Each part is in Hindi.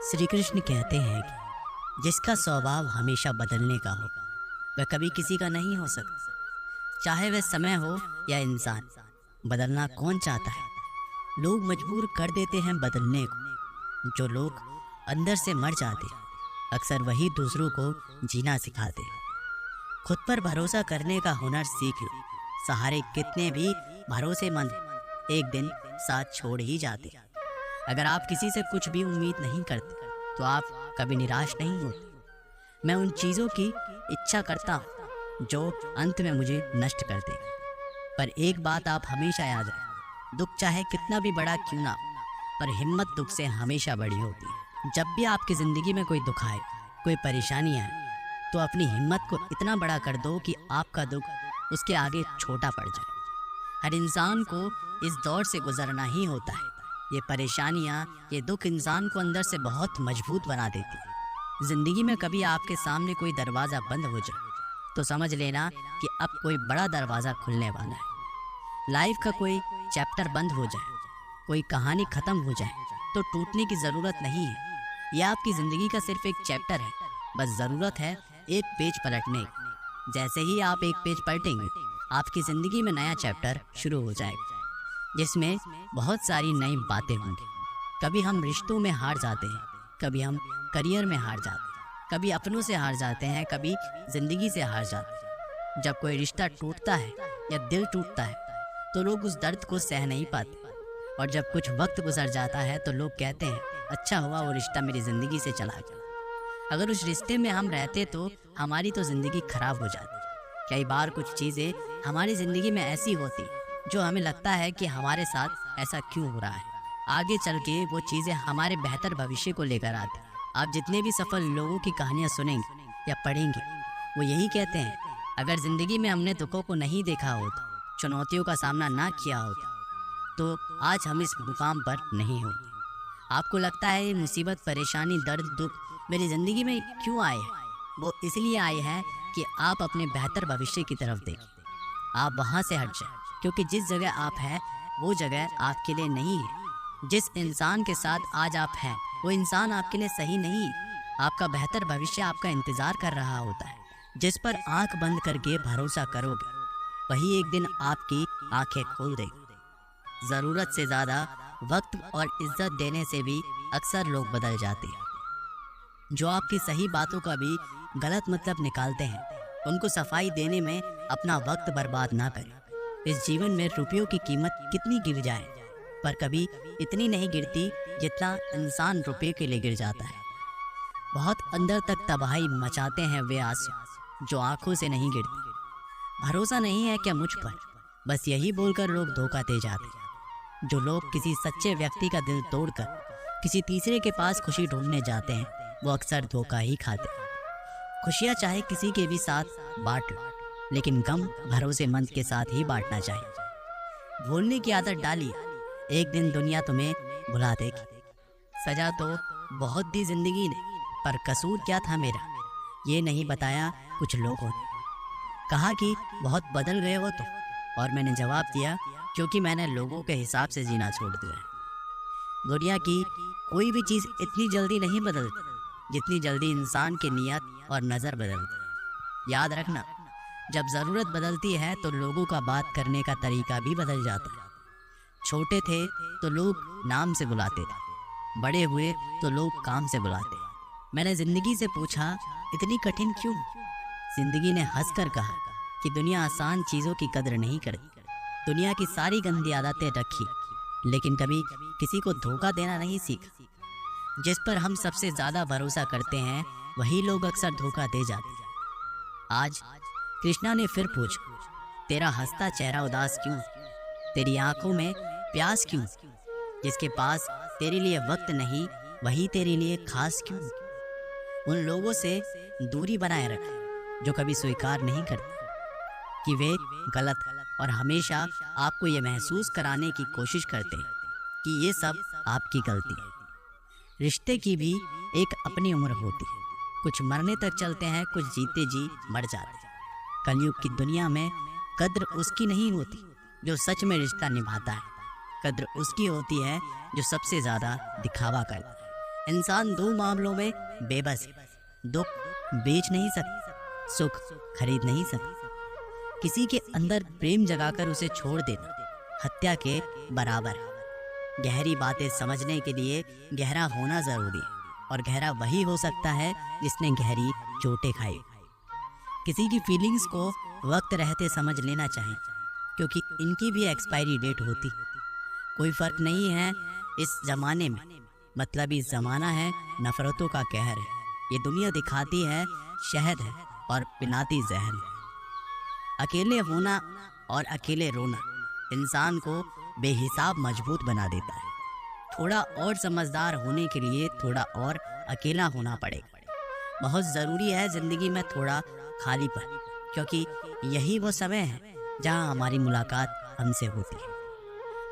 श्री कृष्ण कहते हैं कि जिसका स्वभाव हमेशा बदलने का हो वह कभी किसी का नहीं हो सकता। चाहे वह समय हो या इंसान, बदलना कौन चाहता है। लोग मजबूर कर देते हैं बदलने को। जो लोग अंदर से मर जाते अक्सर वही दूसरों को जीना सिखाते। खुद पर भरोसा करने का हुनर सीख लो। सहारे कितने भी भरोसेमंद एक दिन साथ छोड़ ही जाते। अगर आप किसी से कुछ भी उम्मीद नहीं करते तो आप कभी निराश नहीं होते। मैं उन चीज़ों की इच्छा करता हूँ जो अंत में मुझे नष्ट कर दे। पर एक बात आप हमेशा याद रखें, दुख चाहे कितना भी बड़ा क्यों ना हो, पर हिम्मत दुख से हमेशा बड़ी होती है। जब भी आपकी ज़िंदगी में कोई दुख आए, कोई परेशानी आए, तो अपनी हिम्मत को इतना बड़ा कर दो कि आपका दुख उसके आगे छोटा पड़ जाए। हर इंसान को इस दौर से गुजरना ही होता है। ये परेशानियाँ, ये दुख इंसान को अंदर से बहुत मजबूत बना देती है। ज़िंदगी में कभी आपके सामने कोई दरवाज़ा बंद हो जाए तो समझ लेना कि अब कोई बड़ा दरवाज़ा खुलने वाला है। लाइफ का कोई चैप्टर बंद हो जाए, कोई कहानी ख़त्म हो जाए तो टूटने की ज़रूरत नहीं है। यह आपकी ज़िंदगी का सिर्फ एक चैप्टर है। बस ज़रूरत है एक पेज पलटने की। जैसे ही आप एक पेज पलटेंगे, आपकी ज़िंदगी में नया चैप्टर शुरू हो जाएगा, जिसमें बहुत सारी नई बातें होंगी। कभी हम रिश्तों में हार जाते हैं, कभी हम करियर में हार जाते हैं, कभी अपनों से हार जाते हैं, कभी ज़िंदगी से हार जाते हैं। जब कोई रिश्ता टूटता है या दिल टूटता है तो लोग उस दर्द को सह नहीं पाते, और जब कुछ वक्त गुजर जाता है तो लोग कहते हैं अच्छा हुआ वो रिश्ता मेरी ज़िंदगी से चला गया। अगर उस रिश्ते में हम रहते तो हमारी तो ज़िंदगी खराब हो जाती। कई बार कुछ चीज़ें हमारी ज़िंदगी में ऐसी होती जो हमें लगता है कि हमारे साथ ऐसा क्यों हो रहा है। आगे चल के वो चीज़ें हमारे बेहतर भविष्य को लेकर आती। आप जितने भी सफल लोगों की कहानियाँ सुनेंगे या पढ़ेंगे, वो यही कहते हैं अगर ज़िंदगी में हमने दुखों को नहीं देखा होता, चुनौतियों का सामना ना किया होता, तो आज हम इस मुकाम पर नहीं होते। आपको लगता है ये मुसीबत, परेशानी, दर्द, दुख मेरी ज़िंदगी में क्यों आए हैं? वो इसलिए आए हैं कि आप अपने बेहतर भविष्य की तरफ देखें। आप वहाँ से हट जाए, क्योंकि जिस जगह आप हैं वो जगह आपके लिए नहीं है। जिस इंसान के साथ आज आप हैं वो इंसान आपके लिए सही नहीं है। आपका बेहतर भविष्य आपका इंतज़ार कर रहा होता है। जिस पर आंख बंद करके भरोसा करोगे वही एक दिन आपकी आंखें खोल देगी। ज़रूरत से ज़्यादा वक्त और इज्जत देने से भी अक्सर लोग बदल जाते हैं। जो आपकी सही बातों का भी गलत मतलब निकालते हैं, उनको सफाई देने में अपना वक्त बर्बाद ना करें। इस जीवन में रुपयों की कीमत कितनी गिर जाए, पर कभी इतनी नहीं गिरती जितना इंसान रुपये के लिए गिर जाता है। बहुत अंदर तक तबाही मचाते हैं वे आंसू जो आंखों से नहीं गिरते। भरोसा नहीं है क्या मुझ पर, बस यही बोलकर लोग धोखा दे जाते हैं। जो लोग किसी सच्चे व्यक्ति का दिल तोड़कर किसी तीसरे के पास खुशी ढूंढने जाते हैं, वो अक्सर धोखा ही खाते हैं। खुशियाँ चाहे किसी के भी साथ बांट लो, लेकिन गम भरोसेमंद के साथ ही बांटना चाहिए। भूलने की आदत डाली, एक दिन दुनिया तुम्हें भुला देगी। सजा तो बहुत दी जिंदगी ने, पर कसूर क्या था मेरा ये नहीं बताया कुछ लोगों ने। कहा कि बहुत बदल गए हो तुम, और मैंने जवाब दिया क्योंकि मैंने लोगों के हिसाब से जीना छोड़ दिया है। दुनिया की कोई भी चीज़ इतनी जल्दी नहीं बदलती जितनी जल्दी इंसान की नीयत और नज़र बदलती। याद रखना, जब ज़रूरत बदलती है तो लोगों का बात करने का तरीका भी बदल जाता है। छोटे थे तो लोग नाम से बुलाते थे, बड़े हुए तो लोग काम से बुलाते। मैंने ज़िंदगी से पूछा इतनी कठिन क्यों? ज़िंदगी ने हंसकर कहा कि दुनिया आसान चीज़ों की कदर नहीं करती। दुनिया की सारी गंदी आदतें रखी, लेकिन कभी किसी को धोखा देना नहीं सीखा। जिस पर हम सबसे ज़्यादा भरोसा करते हैं वही लोग अक्सर धोखा दे जाते हैं। आज कृष्णा ने फिर पूछा, तेरा हंसता चेहरा उदास क्यों? तेरी आंखों में प्यास क्यों? जिसके पास तेरे लिए वक्त नहीं वही तेरे लिए खास क्यों? उन लोगों से दूरी बनाए रख जो कभी स्वीकार नहीं करते कि वे गलत, और हमेशा आपको ये महसूस कराने की कोशिश करते हैं कि ये सब आपकी गलती है। रिश्ते की भी एक अपनी उम्र होती है। कुछ मरने तक चलते हैं, कुछ जीते जी मर जाते हैं। कलयुग की दुनिया में कद्र उसकी नहीं होती जो सच में रिश्ता निभाता है। कद्र उसकी होती है जो सबसे ज़्यादा दिखावा करता है। इंसान दो मामलों में बेबस है। दुख बेच नहीं सकता, सुख खरीद नहीं सकता। किसी के अंदर प्रेम जगाकर उसे छोड़ देना हत्या के बराबर है। गहरी बातें समझने के लिए गहरा होना जरूरी है, और गहरा वही हो सकता है जिसने गहरी चोटें खाई। किसी की फीलिंग्स को वक्त रहते समझ लेना चाहिए, क्योंकि इनकी भी एक्सपायरी डेट होती। कोई फर्क नहीं है इस जमाने में, मतलब इस जमाना है नफरतों का कहर है। ये दुनिया दिखाती है शहद है और पिलाती जहर है। अकेले होना और अकेले रोना इंसान को बेहिसाब मजबूत बना देता है। थोड़ा और समझदार होने के लिए थोड़ा और अकेला होना पड़ेगा। बहुत ज़रूरी है ज़िंदगी में थोड़ा खालीपन, क्योंकि यही वो समय है जहां हमारी मुलाकात हमसे होती है।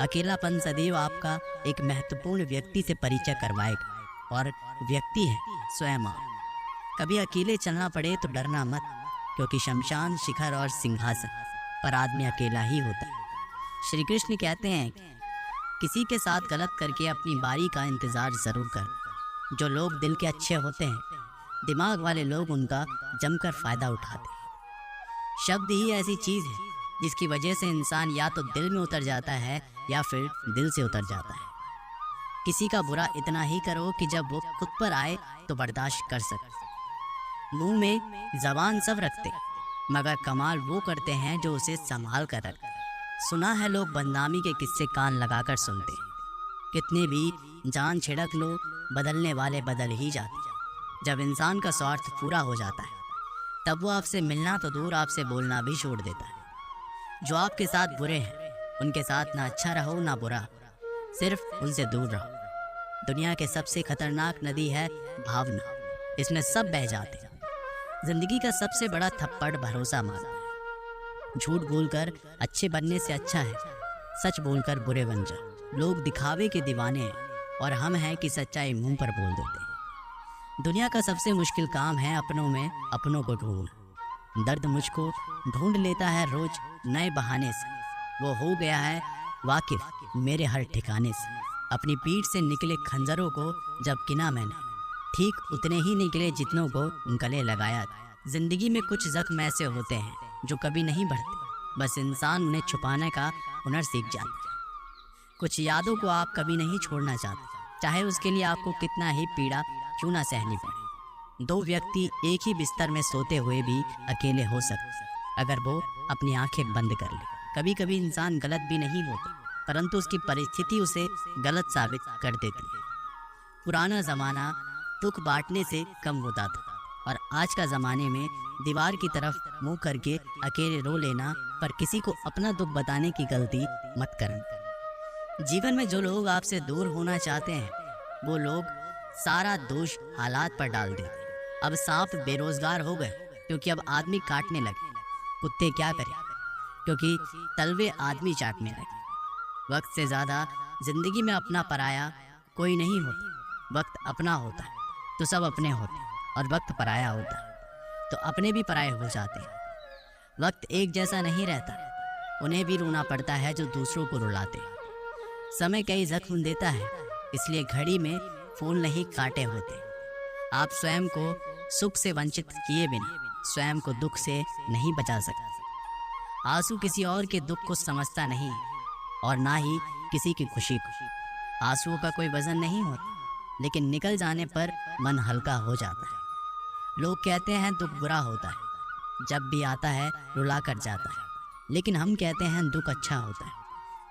अकेलापन सदैव आपका एक महत्वपूर्ण व्यक्ति से परिचय करवाएगा, और व्यक्ति है स्वयं आप। कभी अकेले चलना पड़े तो डरना मत, क्योंकि शमशान शिखर और सिंहासन पर आदमी अकेला ही होता है। श्री कृष्ण कहते हैं कि किसी के साथ गलत करके अपनी बारी का इंतज़ार ज़रूर कर। जो लोग दिल के अच्छे होते हैं, दिमाग वाले लोग उनका जमकर फ़ायदा उठाते हैं। शब्द ही ऐसी चीज़ है जिसकी वजह से इंसान या तो दिल में उतर जाता है या फिर दिल से उतर जाता है। किसी का बुरा इतना ही करो कि जब वो खुद पर आए तो बर्दाश्त कर सके। मुंह में जबान सब रखते, मगर कमाल वो करते हैं जो उसे संभाल कर रखते। सुना है लोग बदनामी के किस्से कान लगाकर सुनते हैं। कितने भी जान छिड़क लो, बदलने वाले बदल ही जाते। जब इंसान का स्वार्थ पूरा हो जाता है तब वो आपसे मिलना तो दूर आपसे बोलना भी छोड़ देता है। जो आपके साथ बुरे हैं उनके साथ ना अच्छा रहो ना बुरा, सिर्फ उनसे दूर रहो। दुनिया के सबसे खतरनाक नदी है भावना, इसमें सब बह जाते हैं। जिंदगी का सबसे बड़ा थप्पड़ भरोसा मारना है। झूठ बोलकर अच्छे बनने से अच्छा है सच बोलकर बुरे बन जाओ। लोग दिखावे के दीवाने हैं और हम हैं कि सच्चाई मुंह पर बोल देते हैं। दुनिया का सबसे मुश्किल काम है अपनों में अपनों को ढूंढना। दर्द मुझको ढूंढ लेता है रोज नए बहाने से। वो हो गया है वाकिफ मेरे हर ठिकाने से। अपनी पीठ से निकले खंजरों को जब किना मैंने, ठीक उतने ही निकले जितनों को गले लगाया। जिंदगी में कुछ जख्म ऐसे होते हैं जो कभी नहीं बढ़ते, बस इंसान उन्हें छुपाने का हुनर सीख जाता है। कुछ यादों को आप कभी नहीं छोड़ना चाहते, चाहे उसके लिए आपको कितना ही पीड़ा क्यों ना सहनी पड़े। दो व्यक्ति एक ही बिस्तर में सोते हुए भी अकेले हो सकते अगर वो अपनी आंखें बंद कर ले। कभी कभी इंसान गलत भी नहीं होता, परंतु उसकी परिस्थिति उसे गलत साबित कर देती है। पुराना ज़माना दुख बांटने से कम होता था, और आज का ज़माने में दीवार की तरफ मुंह करके अकेले रो लेना। पर किसी को अपना दुख बताने की गलती मत करना। जीवन में जो लोग आपसे दूर होना चाहते हैं वो लोग सारा दोष हालात पर डाल देते। अब सांप बेरोजगार हो गए क्योंकि अब आदमी काटने लगे। कुत्ते क्या करें क्योंकि तलवे आदमी चाटने लगे। वक्त से ज़्यादा ज़िंदगी में अपना पराया कोई नहीं होता। वक्त अपना होता है तो सब अपने होते हैं, और वक्त पराया होता है तो अपने भी पराये हो जाते हैं। वक्त एक जैसा नहीं रहता, उन्हें भी रोना पड़ता है जो दूसरों को रुलाते हैं। समय कई जख्म देता है, इसलिए घड़ी में फूल नहीं काटे होते। आप स्वयं को सुख से वंचित किए बिना स्वयं को दुख से नहीं बचा सकते। आंसू किसी और के दुख को समझता नहीं, और ना ही किसी की खुशी को। आंसुओं का कोई वजन नहीं होता, लेकिन निकल जाने पर मन हल्का हो जाता है। लोग कहते हैं दुख बुरा होता है, जब भी आता है रुला कर जाता है, लेकिन हम कहते हैं दुख अच्छा होता है,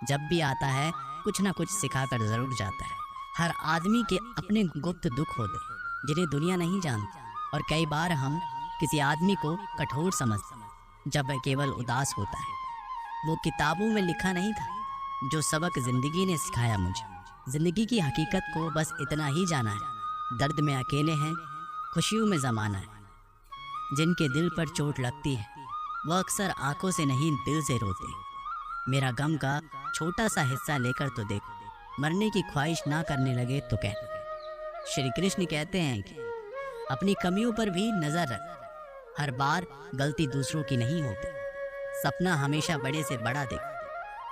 जब भी आता है कुछ ना कुछ सिखा कर ज़रूर जाता है। हर आदमी के अपने गुप्त दुख होते हैं जिन्हें दुनिया नहीं जानती, और कई बार हम किसी आदमी को कठोर समझते हैं जब वह केवल उदास होता है। वो किताबों में लिखा नहीं था जो सबक ज़िंदगी ने सिखाया मुझे। ज़िंदगी की हकीकत को बस इतना ही जाना है, दर्द में अकेले हैं, खुशियों में ज़माना है। जिनके दिल पर चोट लगती है वह अक्सर आंखों से नहीं दिल से रोते हैं। मेरा गम का छोटा सा हिस्सा लेकर तो देखो, मरने की ख्वाहिश ना करने लगे तो कहना। श्री कृष्ण कहते हैं कि अपनी कमियों पर भी नज़र रख, हर बार गलती दूसरों की नहीं होती। सपना हमेशा बड़े से बड़ा देख,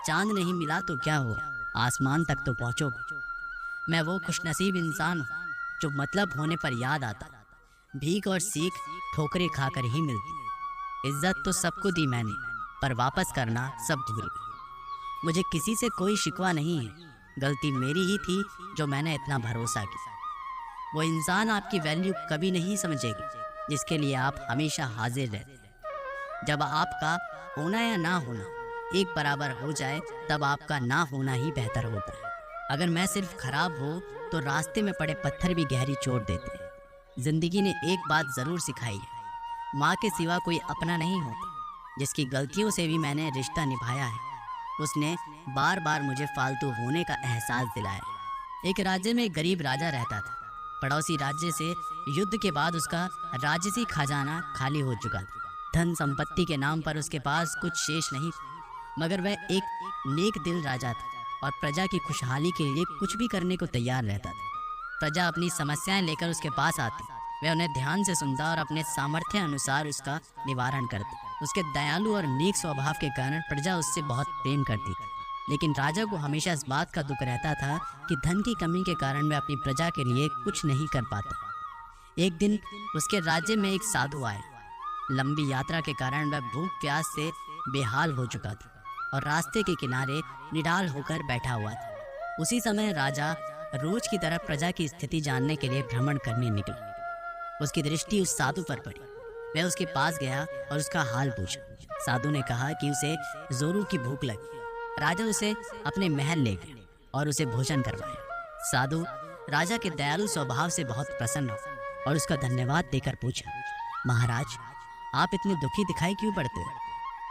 चांद नहीं मिला तो क्या हुआ, आसमान तक तो पहुँचोगे। मैं वो खुशनसीब इंसान हूँ जो मतलब होने पर याद आता। भीख और सीख ठोकरें खाकर ही मिलती। इज्जत तो सबको दी मैंने, पर वापस करना सब भूल गए। मुझे किसी से कोई शिकवा नहीं है, गलती मेरी ही थी जो मैंने इतना भरोसा किया। वो इंसान आपकी वैल्यू कभी नहीं समझेगी जिसके लिए आप हमेशा हाजिर रहते हैं। जब आपका होना या ना होना एक बराबर हो जाए, तब आपका ना होना ही बेहतर होता है। अगर मैं सिर्फ खराब हो तो रास्ते में पड़े पत्थर भी गहरी चोट देते हैं। जिंदगी ने एक बात ज़रूर सिखाई है, माँ के सिवा कोई अपना नहीं होता। जिसकी गलतियों से भी मैंने रिश्ता निभाया है, उसने बार बार मुझे फालतू होने का एहसास दिलाया। एक राज्य में एक गरीब राजा रहता था। पड़ोसी राज्य से युद्ध के बाद उसका राजसी खजाना खाली हो चुका था। धन संपत्ति के नाम पर उसके पास कुछ शेष नहीं था, मगर वह एक नेक दिल राजा था और प्रजा की खुशहाली के लिए कुछ भी करने को तैयार रहता था। प्रजा अपनी समस्याएं लेकर उसके पास आती, वह उन्हें ध्यान से सुनता और अपने सामर्थ्य अनुसार उसका निवारण करता। उसके दयालु और नेक स्वभाव के कारण प्रजा उससे बहुत प्रेम करती थी। लेकिन राजा को हमेशा इस बात का दुख रहता था कि धन की कमी के कारण वह अपनी प्रजा के लिए कुछ नहीं कर पाता। एक दिन उसके राज्य में एक साधु आए। लंबी यात्रा के कारण वह भूख प्यास से बेहाल हो चुका था और रास्ते के किनारे निडाल होकर बैठा हुआ था। उसी समय राजा रोज की तरह प्रजा की स्थिति जानने के लिए भ्रमण करने निकला। उसकी दृष्टि उस साधु पर पड़ी। वह उसके पास गया और उसका हाल पूछा। साधु ने कहा कि उसे जोरों की भूख लगी। राजा उसे अपने महल ले गए और उसे भोजन करवाया। साधु राजा के दयालु स्वभाव से बहुत प्रसन्न हो और उसका धन्यवाद देकर पूछा, महाराज, आप इतने दुखी दिखाई क्यों पड़ते हो?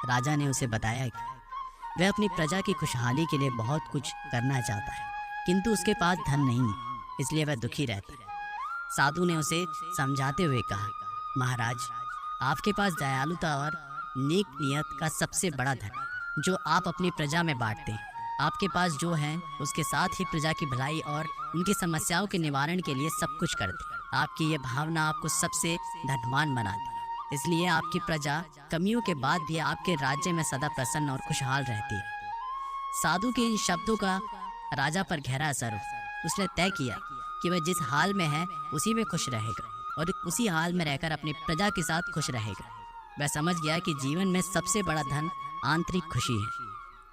राजा ने उसे बताया कि वह अपनी प्रजा की खुशहाली के लिए बहुत कुछ करना चाहता है, किंतु उसके पास धन नहीं है, इसलिए वह दुखी रहता है। साधु ने उसे समझाते हुए कहा, महाराज, आपके पास दयालुता और नेक नियत का सबसे बड़ा धन जो आप अपनी प्रजा में बांटते हैं। आपके पास जो है उसके साथ ही प्रजा की भलाई और उनकी समस्याओं के निवारण के लिए सब कुछ करते हैं। आपकी ये भावना आपको सबसे धनवान बनाती है, इसलिए आपकी प्रजा कमियों के बाद भी आपके राज्य में सदा प्रसन्न और खुशहाल रहती है। साधु के इन शब्दों का राजा पर गहरा असर हुआ। उसने तय किया कि वह जिस हाल में है उसी में खुश रहेगा और उसी हाल में रहकर अपनी प्रजा के साथ खुश रहेगा। वह समझ गया कि जीवन में सबसे बड़ा धन आंतरिक खुशी है।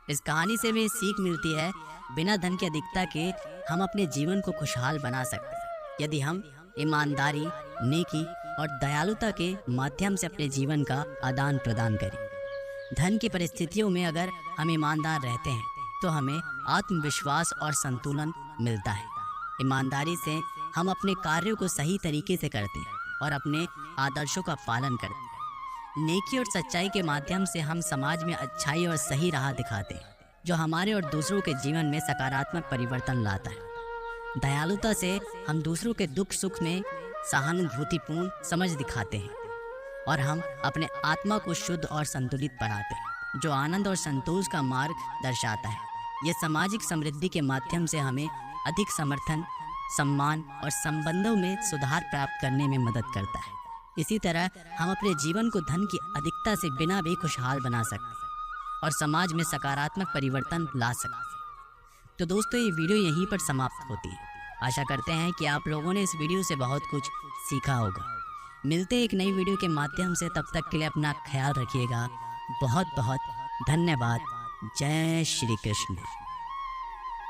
इस कहानी से हमें सीख मिलती है, बिना धन की अधिकता के हम अपने जीवन को खुशहाल बना सकते हैं यदि हम ईमानदारी, नेकी और दयालुता के माध्यम से अपने जीवन का आदान प्रदान करें। धन की परिस्थितियों में अगर हम ईमानदार रहते हैं तो हमें आत्मविश्वास और संतुलन मिलता है। ईमानदारी से हम अपने कार्यों को सही तरीके से करते हैं और अपने आदर्शों का पालन करते हैं। नेकी और सच्चाई के माध्यम से हम समाज में अच्छाई और सही राह दिखाते हैं, जो हमारे और दूसरों के जीवन में सकारात्मक परिवर्तन लाता है। दयालुता से हम दूसरों के दुख सुख में सहानुभूतिपूर्ण समझ दिखाते हैं और हम अपने आत्मा को शुद्ध और संतुलित बनाते हैं, जो आनंद और संतोष का मार्ग दर्शाता है। यह सामाजिक समृद्धि के माध्यम से हमें अधिक समर्थन, सम्मान और संबंधों में सुधार प्राप्त करने में मदद करता है। इसी तरह हम अपने जीवन को धन की अधिकता से बिना भी खुशहाल बना सकते हैं और समाज में सकारात्मक परिवर्तन ला सकते हैं। तो दोस्तों, ये वीडियो यहीं पर समाप्त होती है। आशा करते हैं कि आप लोगों ने इस वीडियो से बहुत कुछ सीखा होगा। मिलते हैं एक नई वीडियो के माध्यम से, तब तक के लिए अपना ख्याल रखिएगा। बहुत बहुत धन्यवाद। जय श्री कृष्ण।